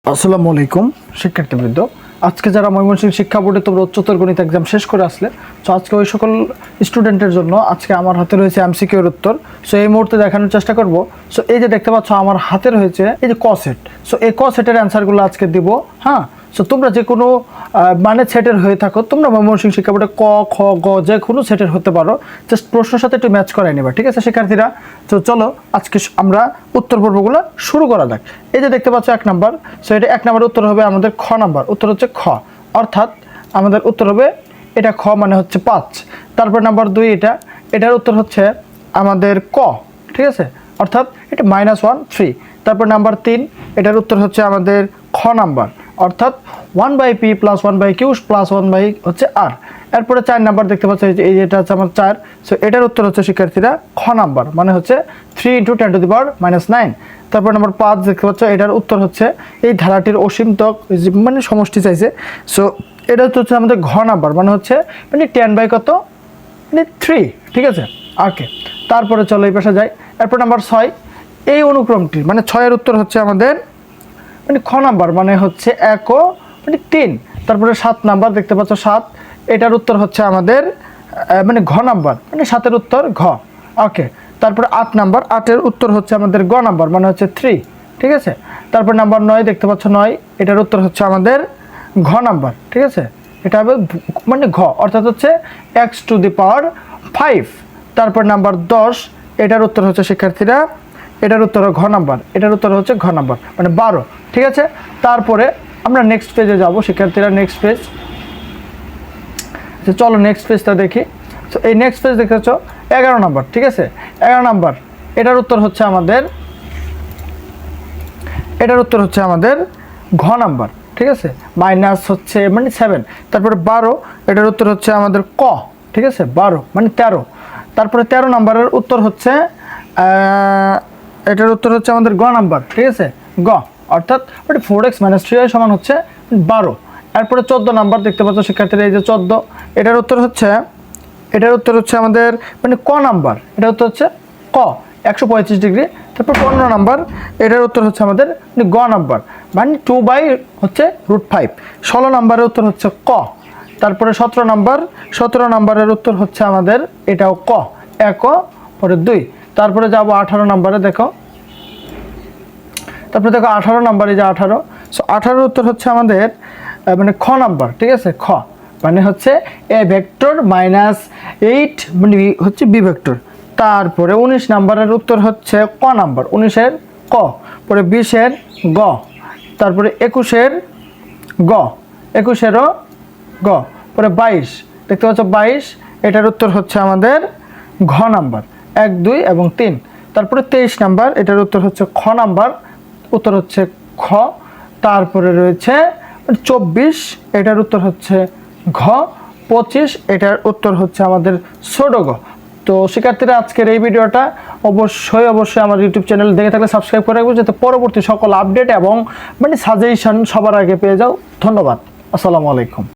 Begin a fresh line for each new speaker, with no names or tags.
আসসালামু আলাইকুম শিক্ষার্থীবৃন্দ, আজকে যারা ময়মনসিংহ শিক্ষা বোর্ডে তোমরা উচ্চতর গণিত এক্সাম শেষ করে আসলে, তো আজকে ওই সকল স্টুডেন্টের জন্য আজকে আমার হাতে রয়েছে এমসিকিউর উত্তর। সো এই মুহূর্তে দেখানোর চেষ্টা করব। সো এই যে দেখতে পাচ্ছ আমার হাতে রয়েছে এই যে ক সেট। সো এই ক সেটের অ্যান্সারগুলো আজকে দিব। হ্যাঁ, সো তোমরা যে কোনো মানে সেটের হয়ে থাকো, তোমরা ময়মনসিংহ শিক্ষা বোর্ডে ক খ গ যে কোনো সেটের হতে পারো, জাস্ট প্রশ্নের সাথে একটু ম্যাচ করাই নেবা। ঠিক আছে শিক্ষার্থীরা? তো চলো আজকে আমরা উত্তর পর্বগুলো শুরু করা যাক। এই যে দেখতে পাচ্ছ 1 নাম্বার। সো এটা 1 নাম্বার উত্তর হবে আমাদের খ নাম্বার। উত্তর হচ্ছে খ, অর্থাৎ আমাদের উত্তর হবে এটা খ মানে হচ্ছে 5। তারপর নাম্বার 2 এটার উত্তর হচ্ছে আমাদের ক। ঠিক আছে, অর্থাৎ এটা -1 3। তারপর নাম্বার 3 এটার উত্তর হচ্ছে আমাদের খ নাম্বার, অর্থাৎ 1/p + 1/q + 1/ হচ্ছে r। এরপরে 4 নাম্বার দেখতে পাচ্ছ, এই যেটা হচ্ছে আমার 4। সো এটার উত্তর হচ্ছে শিক্ষার্থীরা খ নাম্বার, মানে হচ্ছে 3 × 10⁻⁹। তারপর নাম্বার 5 দেখতে পাচ্ছ, এটার উত্তর হচ্ছে এই ধারাটির অসীমতক মানে সমষ্টি চাইছে। সো এটা হচ্ছে আমাদের ঘ নাম্বার, মানে হচ্ছে মানে 10/, কত মানে 3। ঠিক আছে, ওকে। তারপরে চলো এই পাশে যাই। এরপর নাম্বার 6, এই অনুক্রমটি মানে 6 এর উত্তর হচ্ছে আমাদের মানে খ নাম্বার, মানে হচ্ছে 1 ও মানে 3। তারপরে 7 নাম্বার দেখতে পাচ্ছ 7, এটার উত্তর হচ্ছে আমাদের মানে ঘ নাম্বার, মানে 7 এর উত্তর ঘ। ওকে। তারপরে 8 নাম্বার, 8 এর উত্তর হচ্ছে আমাদের গ নাম্বার, মানে হচ্ছে 3। ঠিক আছে। তারপর নাম্বার 9 দেখতে পাচ্ছ 9, এটার উত্তর হচ্ছে আমাদের ঘ নাম্বার। ঠিক আছে, এটা হবে মানে ঘ, অর্থাৎ হচ্ছে x⁵। তারপর নাম্বার 10, এটার উত্তর হচ্ছে শিক্ষার্থীরা এটার উত্তর ঘ নাম্বার, এটার উত্তর হচ্ছে ঘ নাম্বার, মানে 12। ঠিক আছে। তারপরে আমরা নেক্সট পেজে যাব শিক্ষার্থীরা। নেক্সট পেজ, চলো নেক্সট পেজটা দেখি। তো এই নেক্সট পেজ দেখতে পাচ্ছ 11 নাম্বার। ঠিক আছে, 11 নাম্বার এটার উত্তর হচ্ছে আমাদের ঘ নাম্বার। ঠিক আছে, মাইনাস হচ্ছে মানে 7। তারপরে 12, এটার উত্তর হচ্ছে আমাদের ক। ঠিক আছে, 12 মানে 13। তারপরে 13 নাম্বারের উত্তর হচ্ছে এটার উত্তর হচ্ছে আমাদের গ নাম্বার। ঠিক আছে, গ, অর্থাৎ 4x - 3y সমান হচ্ছে 12। এরপরে 14 নাম্বার দেখতে পাচ্ছ শিক্ষার্থীরা, এই যে 14, এটার উত্তর হচ্ছে আমাদের মানে ক নাম্বার, এটা উত্তর হচ্ছে ক 135 ডিগ্রি। তারপর 15 নাম্বার, এটার উত্তর হচ্ছে আমাদের গ নাম্বার, মানে 2/√5। 16 নাম্বারের উত্তর হচ্ছে ক। তারপরে 17 নাম্বারের উত্তর হচ্ছে আমাদের এটাও ক, 1 ও পরে 2। তারপরে যাব 18 নাম্বারে। তারপরে দেখো 18 নাম্বারে, যে 18। সো 18 উত্তর হচ্ছে আমাদের মানে খ নাম্বার। ঠিক আছে, খ মানে হচ্ছে a ভেক্টর -8 মানে হচ্ছে b ভেক্টর। তারপরে 19 নাম্বারের উত্তর হচ্ছে ক নাম্বার, 19-এর ক, পরে 20-এর গ, তারপরে 21-এর গ, 21-এরও গ, পরে 22 দেখতে পাচ্ছ 22, এটার উত্তর হচ্ছে আমাদের ঘ নাম্বার, 1 2 এবং 3। তারপরে 23 নাম্বার, এটার উত্তর হচ্ছে খ নাম্বার, উত্তর হচ্ছে খ। তারপরে রয়েছে 24, এটার উত্তর হচ্ছে ঘ। 25, এটার উত্তর হচ্ছে আমাদের ছোট গ। তো শিক্ষার্থীরা আজকের এই ভিডিওটা অবশ্যই আমার ইউটিউব চ্যানেল দেখে থাকলে সাবস্ক্রাইব করে রাখবো, যাতে পরবর্তী সকল আপডেট এবং মানে সাজেশন সবার আগে পেয়ে যাও। ধন্যবাদ। আসসালামু আলাইকুম।